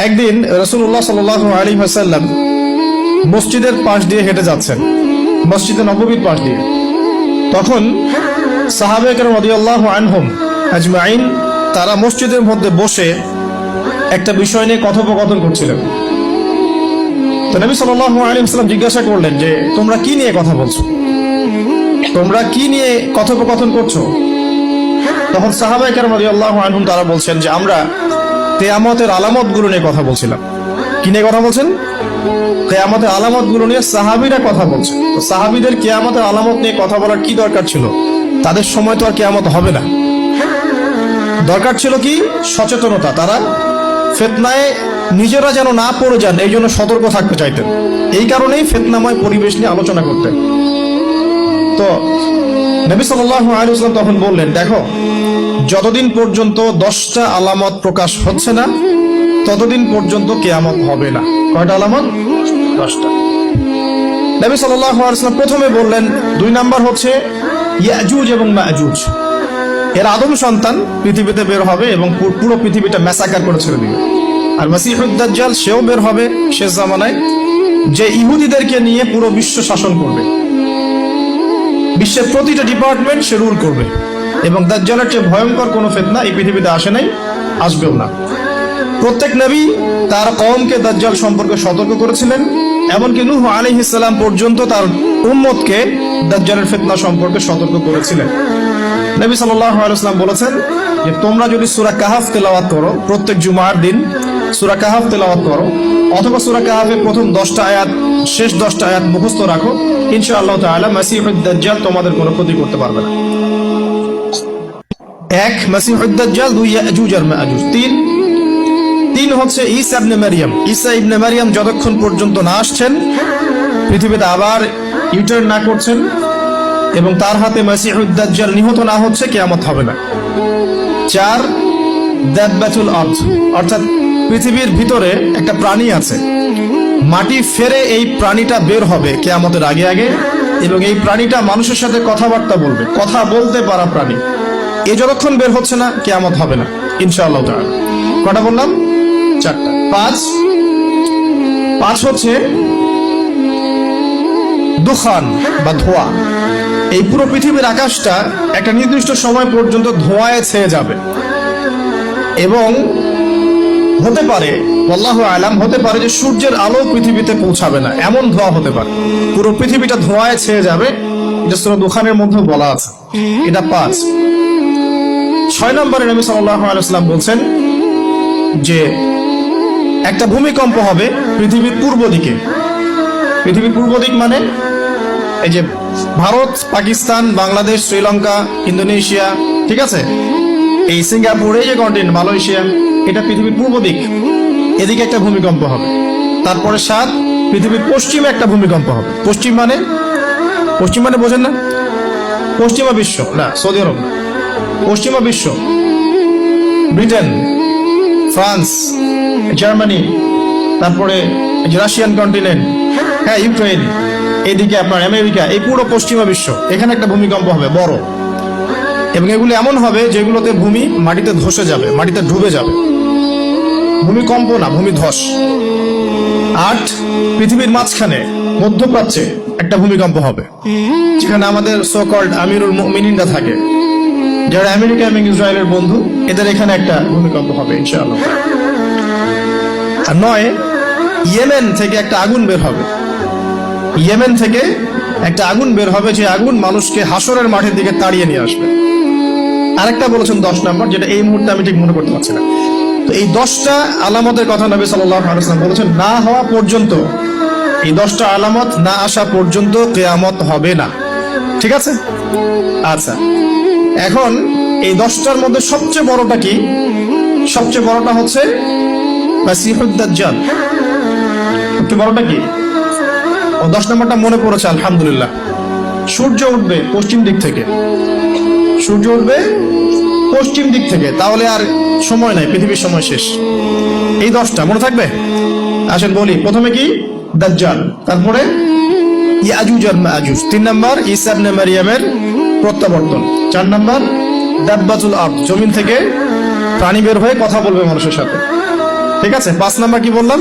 একদিন রাসূলুল্লাহ সাল্লাল্লাহু আলাইহি ওয়াসাল্লাম মসজিদের পাশ দিয়ে হেঁটে যাচ্ছেন, মসজিদে নববীর পাশ দিয়ে। তখন সাহাবায়ে কেরাম রাদিয়াল্লাহু আনহুম আজমাইন তারা মসজিদের মধ্যে বসে একটা বিষয় নিয়ে কথোপকথন করছিলেন। তো নবী সাল্লাল্লাহু আলাইহি ওয়াসাল্লাম জিজ্ঞাসা করলেন যে তোমরা কি নিয়ে কথা বলছো, তোমরা কি নিয়ে কথোপকথন করছো? তখন সাহাবায়ে কেরাম রাদিয়াল্লাহু আনহুম তারা বলছেন যে আমরা কিয়ামতের আলামতগুলো নিয়ে কথা বলছিলাম। কি নিয়ে কথা বলছেন? কিয়ামতের আলামতগুলো নিয়ে সাহাবীরা কথা বলছে। তো সাহাবীদের কিয়ামতের আলামত নিয়ে কথা বলার কি দরকার ছিল? তাদের সময় তো আর কিয়ামত হবে না। দরকার ছিল কি? সচেতনতা। তারা ফিতনায় নিজেরা যেন না পড়ে যান এই জন্য সতর্ক থাকতে চাইতেন। এই কারণেই ফিতনাময় পরিবেশ নিয়ে আলোচনা করতেন। তো নবী সাল্লাল্লাহু আলাইহি ওয়াসাল্লাম তখন বললেন, দেখো, যতদিন পর্যন্ত 10টা আলামত প্রকাশ হচ্ছে না ততদিন পর্যন্ত কিয়ামত হবে না। কয়টা আলামত? 10টা। নবী সাল্লাল্লাহু আলাইহি ওয়াসাল্লাম প্রথমে বললেন 2 নাম্বার হচ্ছে ইয়াজুজ এবং মাজুজ। এর আদম সন্তান পৃথিবীতে বের হবে এবং পুরো পৃথিবীটা ম্যাসাকার করে ছেড়ে দিবে। আর মাসিহুদ দাজ্জাল সেও বের হবে শেষ জামানায়, যে ইহুদিদেরকে নিয়ে পুরো বিশ্ব শাসন করবে। বিশ্বের প্রতিটা ডিপার্টমেন্ট সে রুল করবে এবং দাজ্জালের চেয়ে ভয়ঙ্কর কোনো ফিতনা এই পৃথিবীতে আসে নাই, আসবেও না। প্রত্যেক নবী তার কওমকে দাজ্জাল সম্পর্কে সতর্ক করেছিলেন, এমনকি নূহ আলাইহিস সালাম পর্যন্ত তার উম্মতকে দাজ্জালের ফিতনা সম্পর্কে সতর্ক করেছিলেন। নবী সাল্লাল্লাহু আলাইহি ওয়াসাল্লাম বলেছেন যে তোমরা যদি সূরা কাহাফ তেলাওয়াত করো, প্রত্যেক জুমার দিন সূরা কাহাফ তেলাওয়াত করো, অথবা সূরা কাহাফের প্রথম 10টা আয়াত শেষ 10টা আয়াত মুখস্থ রাখো, ইনশাআল্লাহ তাআলা মাসিহুদ দাজ্জাল তোমাদের কোনো ক্ষতি করতে পারবে না। 1 মাসিহুদ দাজ্জাল, 2 ইয়াজুজ আর মাজুজ, 3 হচ্ছে ঈসা ইবনে মারইয়াম। ঈসা ইবনে মারইয়াম যতক্ষণ পর্যন্ত না আসছেন, পৃথিবীতে আবার ইউটার্ন না করছেন এবং তার হাতে মাসিহুদ দাজ্জাল নিহত না হচ্ছে, কিয়ামত হবে না। 4 দাব্বাতুল আরদ, অর্থাৎ পৃথিবীর ভিতরে একটা প্রাণী আছে, মাটি ফেরে এই প্রাণীটা বের হবে কিয়ামতের আগে আগে, এবং এই প্রাণীটা মানুষের সাথে কথাবার্তা বলবে, কথা বলতে পারা প্রাণী। এ যতক্ষণ বের হচ্ছে না কিয়ামত হবে না ইনশাআল্লাহ তাআলা। কটা বললাম? 4টা। 5 হচ্ছে দুখান বা ধোঁয়া। এই পুরো পৃথিবীর আকাশটা একটা নির্দিষ্ট সময় পর্যন্ত ধোঁয়ায় ছেয়ে যাবে এবং হতে পারে, আল্লাহু আলাম, হতে পারে যে সূর্যের আলো পৃথিবীতে পৌঁছাবে না, এমন ধোঁয়া হতে পারে। পুরো পৃথিবীটা ধোঁয়ায় ছেয়ে যাবে, এটা সূরা দুখানের মধ্যে বলা আছে। এটা 5। 6 নম্বরে নবী সাল্লাল্লাহু আলাইহি ওয়াসাল্লাম বলছেন যে একটা ভূমিকম্প হবে পৃথিবীর পূর্ব দিকে। পৃথিবীর পূর্ব দিক মানে এই যে ভারত, পাকিস্তান, বাংলাদেশ, শ্রীলঙ্কা, ইন্দোনেশিয়া, ঠিক আছে, এই সিঙ্গাপুর, এই যে কন্টিনেন্ট, মালয়েশিয়া, এটা পৃথিবীর পূর্ব দিক। এদিকে একটা ভূমিকম্প হবে। তারপরে 7 পৃথিবীর পশ্চিমে একটা ভূমিকম্প হবে। পশ্চিম মানে বোঝেন না? পশ্চিমা বিশ্ব না, সৌদি আরব না, পশ্চিমা বিশ্ব, ব্রিটেন, ফ্রান্স, জার্মানি, তারপরে রাশিয়ান কন্টিনেন্ট, হ্যাঁ, ইউক্রেন, এদিকে আপনার আমেরিকা, এই পুরো পশ্চিমা বিশ্ব, এখানে একটা ভূমিকম্প হবে বড়, এবং এগুলো এমন হবে যেগুলোতে ভূমি মাটিতে ধসে যাবে, মাটিতে ডুবে যাবে। ভূমিকম্প না, ভূমিধস। 8 পৃথিবীর মাঝখানে মধ্যপ্রাচ্যে একটা ভূমিকম্প হবে, যেখানে আমাদের সো কল্ড আমিরুল মুমিনিনরা থাকে, যারা আমেরিকা এবং ইসরায়েলের বন্ধু, এদের এখানে একটা ভূমিকম্প হবে ইনশাআল্লাহ। আর 9 ইয়েমেন থেকে একটা আগুন বের হবে। ইয়েমেন থেকে একটা আগুন বের হবে, যে আগুন মানুষকে হাসরের মাঠের দিকে তাড়িয়ে নিয়ে আসবে। আরেকটা বলেছেন 10 নম্বর, যেটা এই মুহূর্তে আমি ঠিক মনে করতে পারছি না। তো এই 10টা আলামতের কথা নবী সাল্লাল্লাহু আলাইহি ওয়াসাল্লাম বলেছেন, না হওয়া পর্যন্ত, এই 10টা আলামত না আসা পর্যন্ত কিয়ামত হবে না। ঠিক আছে? আচ্ছা, এখন এই 10টার মধ্যে সবচেয়ে বড়টা কি? সবচেয়ে বড়টা হচ্ছে মাসিহুদ দাজ্জাল। সবচেয়ে বড়টা কি? ও 10 নম্বরটা মনে পড়েছে, আলহামদুলিল্লাহ। সূর্য উঠবে পশ্চিম দিক থেকে, সূর্য উঠবে পশ্চিম দিক থেকে, তাহলে আর সময় নাই, পৃথিবীর সময় শেষ। এই 10টা মনে থাকবে? আসেন বলি। প্রথমে কি? দাজ্জাল, তারপরে ইয়াজুজ আর মাজুজ, 3 নম্বর ঈসা ইবনে মারইয়ামের প্রত্যাবর্তন, 4 নম্বর দাব্বাতুল আরদ, জমিন থেকে প্রাণী বের হয়ে কথা বলবে মানুষের সাথে, ঠিক আছে, 5 নাম্বার কি বললাম?